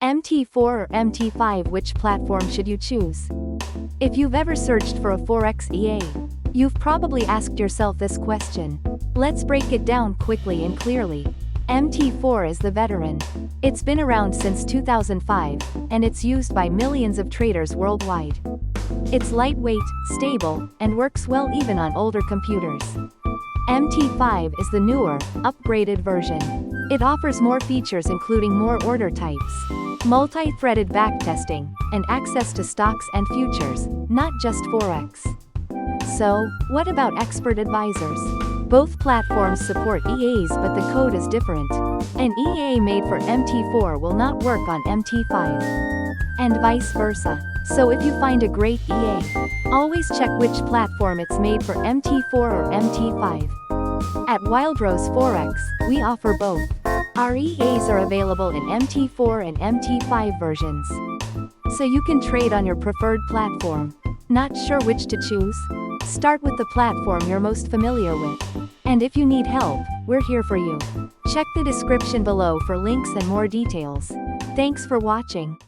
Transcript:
MT4 or MT5, which platform should you choose? If you've ever searched for a Forex EA, you've probably asked yourself this question. Let's break it down quickly and clearly. MT4 is the veteran. It's been around since 2005, and it's used by millions of traders worldwide. It's lightweight, stable, and works well even on older computers. MT5 is the newer, upgraded version. It offers more features including more order types, multi-threaded backtesting, and access to stocks and futures, not just Forex. So, what about expert advisors? Both platforms support EAs, but the code is different. An EA made for MT4 will not work on MT5. And vice versa. So if you find a great EA, always check which platform it's made for, MT4 or MT5. At WildRose Forex, we offer both. Our EAs are available in MT4 and MT5 versions, so you can trade on your preferred platform. Not sure which to choose? Start with the platform you're most familiar with. And if you need help, we're here for you. Check the description below for links and more details. Thanks for watching.